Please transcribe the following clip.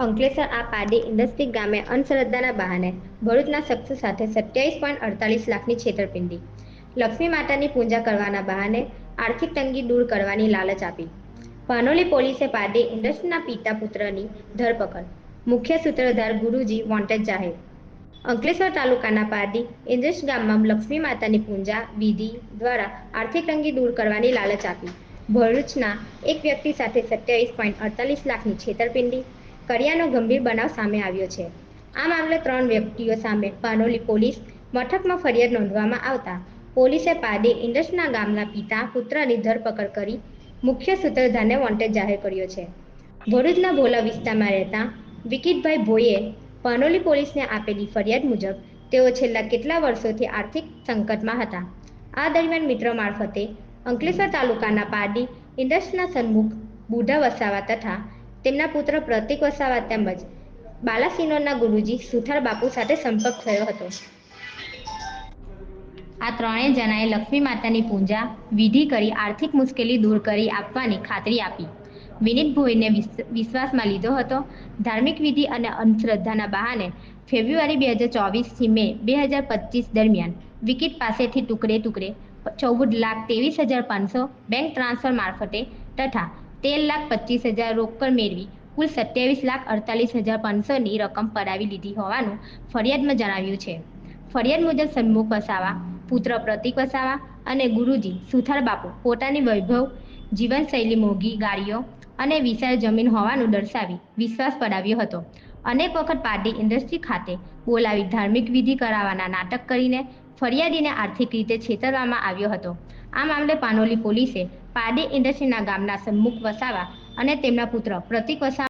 અંકલેશ્વર આ પારડી ઇન્ડસ્ટ્રી ગામે અંધશ્રદ્ધાના બહાને ભરૂચના શખ્સ સાથે 27.48 લાખની છેતરપિંડી. લક્ષ્મી માતાની પૂજા કરવાના બહાને આર્થિક તંગી દૂર કરવાની લાલચ આપી. પાનોલી પોલીસે પારડી ઇન્ડસ્ટ્રીના પિતા પુત્રની ધરપકડ. મુખ્ય સૂત્રધાર ગુરુજી વોન્ટેડ જાહેર. અંકલેશ્વર તાલુકાના પારડી ઇન્ડસ્ટ્રી ગામમાં લક્ષ્મી માતાની પૂજા વિધિ દ્વારા આર્થિક તંગી દૂર કરવાની લાલચ આપી ભરૂચના એક વ્યક્તિ સાથે 27.48 લાખની છેતરપિંડી કર્યાનો ગંભીર બનાવ સામે આવ્યો છે. આ મામલે 3 વ્યક્તિઓ સામે પાનોલી પોલીસ મથકમાં ફરિયાદ નોંધવામાં આવતા પોલીસે પારડી ઇન્ડસ્ટ્રીના ગામના પિતા પુત્રની ધરપકડ કરી મુખ્ય સૂત્રધારને વોન્ટેડ જાહેર કર્યો છે. ભરૂચના ભોલા વિસ્તારમાં રહેતા વિકીટભાઈ ભોઈએ પાનોલી પોલીસને આપેલી ફરિયાદ મુજબ તેઓ છેલ્લા કેટલા વર્ષોથી આર્થિક સંકટમાં હતા. આ દરમિયાન મિત્ર મારફતે અંકલેશ્વર તાલુકાના પારડી ઇન્ડસ્ટ્રીના સન્મુખ બુઢા વસાવા તથા તેમના પુત્ર પ્રતિક વસાવા તેમજ બાલાસિનોરના ગુરુજી સુથાર બાપુ સાથે સંપર્ક થયો હતો. આ ત્રણેય જણાએ લક્ષ્મી માતાની પૂજા વિધિ કરી આર્થિક મુશ્કેલી દૂર કરી આપવાની ખાતરી આપી વિનીત ભોઈને વિશ્વાસમાં લીધો હતો. ધાર્મિક વિધિ અને અંધશ્રદ્ધાના બહાને ફેબ્રુઆરી 2024 થી મે 2025 દરમિયાન વિકીટ પાસેથી ટુકડે 14,23,500 બેંક ટ્રાન્સફર મારફતે તથા 13,25,000 રોકડ મેળવી કુલ 27,48,500ની રકમ પડાવી લીધી હોવાનું ફરિયાદમાં જણાવ્યું છે. ફરિયાદ મુજબ સન્મુખ વસાવા પુત્ર પ્રતિક વસાવા અને ગુરુજી સુથાર બાપુ પોતાની વૈભવ જીવનશૈલી મોંઘી ગાડીઓ અને વિશાળ જમીન હોવાનું દર્શાવી વિશ્વાસ પડાવ્યો હતો. અનેક વખત પારડી ઇન્ડસ્ટ્રી ખાતે બોલાવી ધાર્મિક વિધિ કરાવવાના નાટક કરીને ફરિયાદીને આર્થિક રીતે છેતરવામાં આવ્યો હતો. આ મામલે પાનોલી પોલીસે પારડી ઇન્ડસ્ટ્રીના ગામના સન્મુખ વસાવા અને તેમના પુત્ર પ્રતિક વસાવા